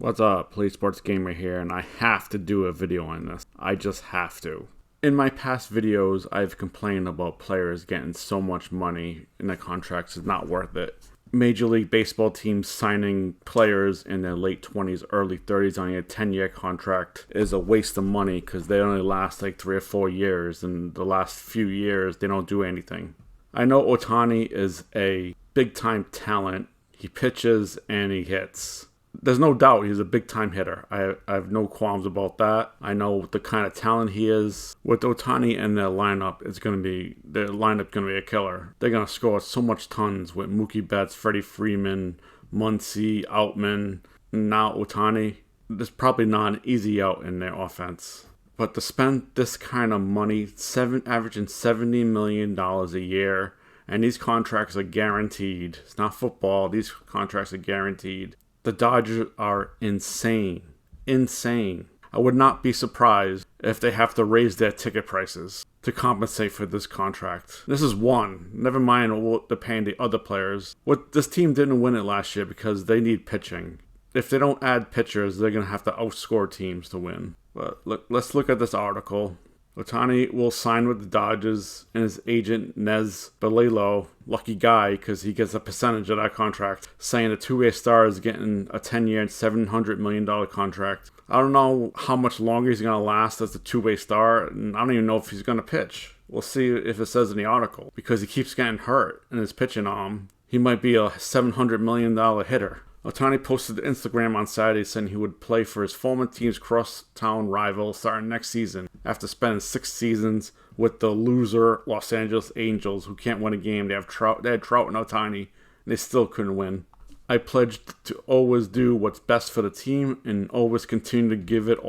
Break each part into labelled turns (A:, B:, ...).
A: What's up, Play Sports Gamer here, and I have to do a video on this. I just have to. In my past videos, I've complained about players getting so much money in their contracts is not worth it. Major League Baseball teams signing players in their late 20s, early 30s on a 10-year contract is a waste of money because they only last like 3 or 4 years, and the last few years they don't do anything. I know Ohtani is a big-time talent. He pitches and he hits. There's no doubt he's a big-time hitter. I have no qualms about that. I know the kind of talent he is. With Ohtani and their lineup, going to be a killer. They're going to score so much tons with Mookie Betts, Freddie Freeman, Muncy, Outman, now Ohtani. There's probably not an easy out in their offense. But to spend this kind of money, averaging $70 million a year, and these contracts are guaranteed. It's not football. These contracts are guaranteed. The Dodgers are insane. Insane. I would not be surprised if they have to raise their ticket prices to compensate for this contract. This is one. Never mind what they're paying the other players. This team didn't win it last year because they need pitching. If they don't add pitchers, they're going to have to outscore teams to win. But let's look at this article. Ohtani will sign with the Dodgers, and his agent, Nez Balelo, lucky guy because he gets a percentage of that contract, saying the two-way star is getting a 10-year, $700 million contract. I don't know how much longer he's going to last as the two-way star, and I don't even know if he's going to pitch. We'll see if it says in the article, because he keeps getting hurt in his pitching arm. He might be a $700 million hitter. Ohtani posted to Instagram on Saturday saying he would play for his former team's crosstown rival starting next season after spending 6 seasons with the loser Los Angeles Angels, who can't win a game. They had Trout and Ohtani, and they still couldn't win. I pledged to always do what's best for the team and always continue to give it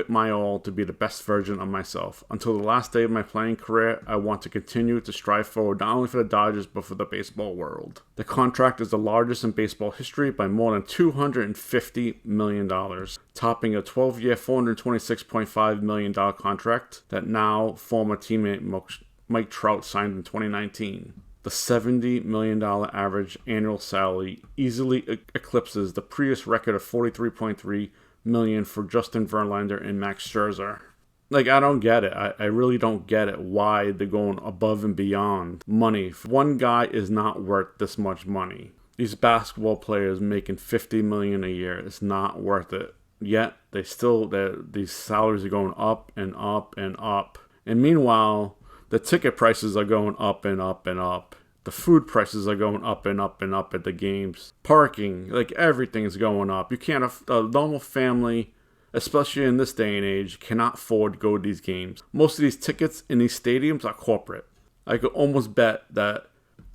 A: my all to be the best version of myself. Until the last day of my playing career, I want to continue to strive forward not only for the Dodgers but for the baseball world. The contract is the largest in baseball history by more than $250 million, topping a 12-year, $426.5 million contract that now former teammate Mike Trout signed in 2019. The $70 million average annual salary easily eclipses the previous record of $43.3 million for Justin Verlander and Max Scherzer. I don't get it. I really don't get it why they're going above and beyond money. One guy is not worth this much money. These basketball players making $50 million a year, it's not worth it. Yet these salaries are going up and up and up. And meanwhile, the ticket prices are going up and up and up. The food prices are going up and up and up at the games. Parking, everything is going up. You can't, a normal family, especially in this day and age, cannot afford to go to these games. Most of these tickets in these stadiums are corporate. I could almost bet that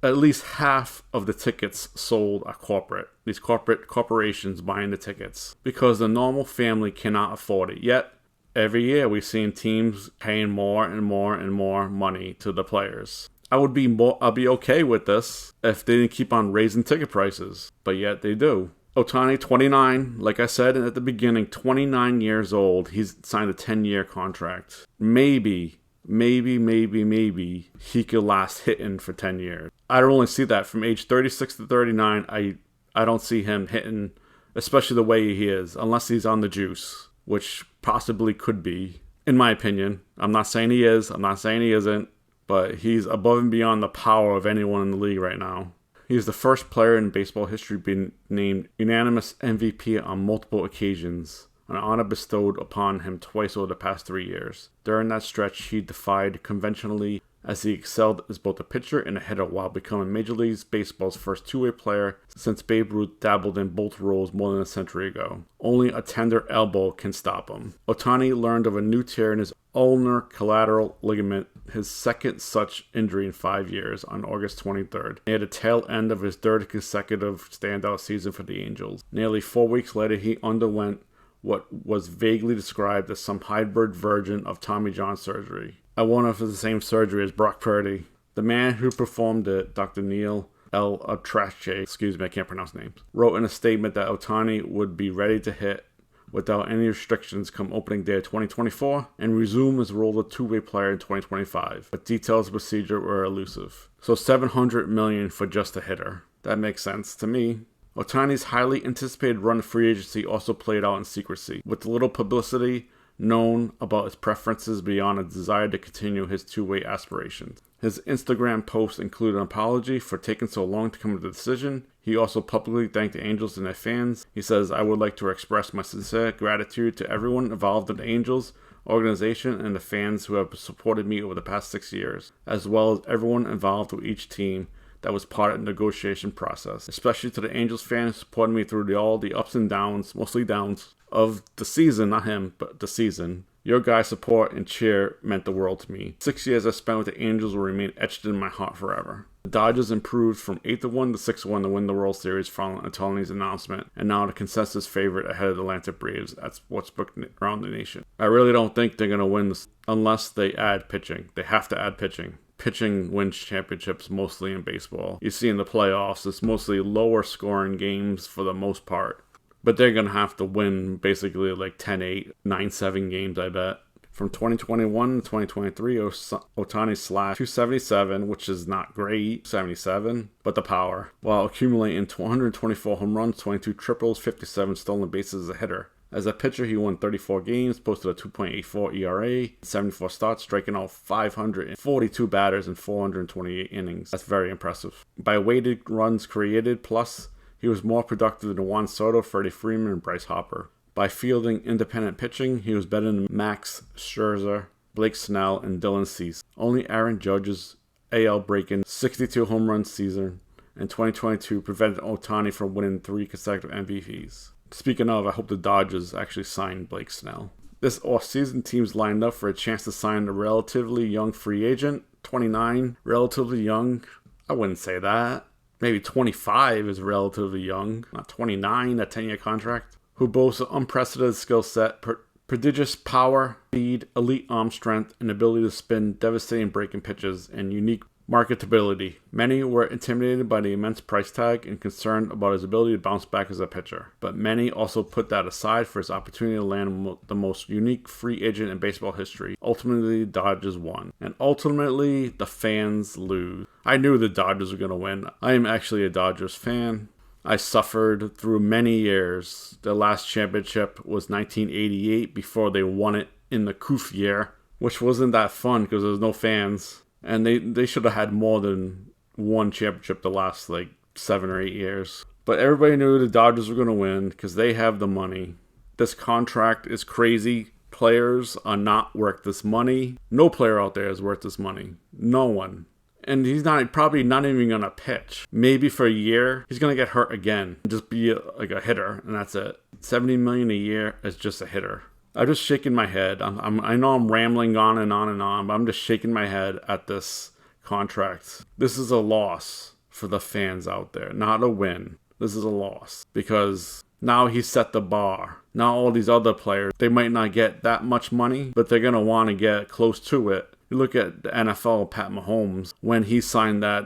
A: at least half of the tickets sold are corporate. These corporations buying the tickets. Because the normal family cannot afford it. Yet, every year we've seen teams paying more and more and more money to the players. I'll be okay with this if they didn't keep on raising ticket prices, but yet they do. Ohtani, 29, like I said at the beginning, 29 years old. He's signed a 10-year contract. Maybe he could last hitting for 10 years. I don't only see that from age 36 to 39. I don't see him hitting, especially the way he is, unless he's on the juice, which possibly could be, in my opinion. I'm not saying he is. I'm not saying he isn't. But he's above and beyond the power of anyone in the league right now. He's the first player in baseball history being named unanimous MVP on multiple occasions, an honor bestowed upon him twice over the past 3 years. During that stretch, he defied conventionally as he excelled as both a pitcher and a hitter while becoming Major League Baseball's first two-way player since Babe Ruth dabbled in both roles more than a century ago. Only a tender elbow can stop him. Ohtani learned of a new tear in his ulnar collateral ligament, his second such injury in 5 years, on August 23rd. He had a tail end of his third consecutive standout season for the Angels. Nearly 4 weeks later, he underwent what was vaguely described as some hybrid version of Tommy John surgery. I wonder if it's the same surgery as Brock Purdy. The man who performed it, Dr. Neil L. Atrache, I can't pronounce names, wrote in a statement that Ohtani would be ready to hit without any restrictions come opening day of 2024 and resume his role as a two-way player in 2025. But details of the procedure were elusive. So $700 million for just a hitter. That makes sense to me. Ohtani's highly anticipated run of free agency also played out in secrecy, with little publicity known about his preferences beyond a desire to continue his two-way aspirations. His Instagram posts include an apology for taking so long to come to the decision. He also publicly thanked the Angels and their fans. He says, "I would like to express my sincere gratitude to everyone involved in the Angels organization and the fans who have supported me over the past 6 years, as well as everyone involved with each team that was part of the negotiation process, especially to the Angels fans who supported me through all the ups and downs, mostly downs, of the season, not him, but the season. Your guys' support and cheer meant the world to me. 6 years I spent with the Angels will remain etched in my heart forever." The Dodgers improved from 8-1 to 6-1 to win the World Series following Ohtani's announcement, and now the consensus favorite ahead of the Atlanta Braves. That's what's booked around the nation. I really don't think they're going to win this unless they add pitching. They have to add pitching. Pitching wins championships mostly in baseball. You see in the playoffs, it's mostly lower scoring games for the most part. But they're going to have to win basically like 10-8, 9-7 games, I bet. From 2021 to 2023, Ohtani slashed .277, which is not great, 77, but the power, while accumulating 124 home runs, 22 triples, 57 stolen bases as a hitter. As a pitcher, he won 34 games, posted a 2.84 ERA, 74 starts, striking out 542 batters in 428 innings. That's very impressive. By weighted runs created plus, he was more productive than Juan Soto, Freddie Freeman, and Bryce Harper. By fielding independent pitching, he was better than Max Scherzer, Blake Snell, and Dylan Cease. Only Aaron Judge's AL-breaking 62 home run season in 2022 prevented Ohtani from winning 3 consecutive MVPs. Speaking of, I hope the Dodgers actually sign Blake Snell. This offseason, teams lined up for a chance to sign a relatively young free agent, 29, relatively young. I wouldn't say that. Maybe 25 is relatively young, not 29, a 10-year contract. Who boasts an unprecedented skill set, prodigious power, speed, elite arm strength, and ability to spin devastating breaking pitches, and unique marketability. Many were intimidated by the immense price tag and concerned about his ability to bounce back as a pitcher. But many also put that aside for his opportunity to land the most unique free agent in baseball history. Ultimately, the Dodgers won. And ultimately, the fans lose. I knew the Dodgers were going to win. I am actually a Dodgers fan. I suffered through many years. The last championship was 1988 before they won it in the Coof year, which wasn't that fun because there was no fans. And they should have had more than one championship the last 7 or 8 years. But everybody knew the Dodgers were going to win because they have the money. This contract is crazy. Players are not worth this money. No player out there is worth this money. No one. And he's probably not even going to pitch. Maybe for a year, he's going to get hurt again. Just be a hitter, and that's it. $70 million a year is just a hitter. I'm just shaking my head. I know I'm rambling on and on and on, but I'm just shaking my head at this contract. This is a loss for the fans out there, not a win. This is a loss because now he set the bar. Now all these other players, they might not get that much money, but they're going to want to get close to it. You look at the NFL, Pat Mahomes, when he signed that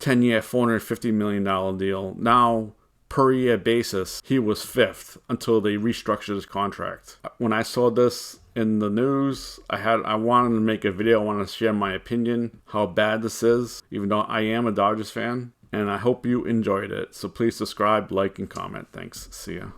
A: 10-year, $450 million deal. Now, per year basis, he was 5th until they restructured his contract. When I saw this in the news, I wanted to make a video. I wanted to share my opinion, how bad this is, even though I am a Dodgers fan. And I hope you enjoyed it. So please subscribe, like, and comment. Thanks. See ya.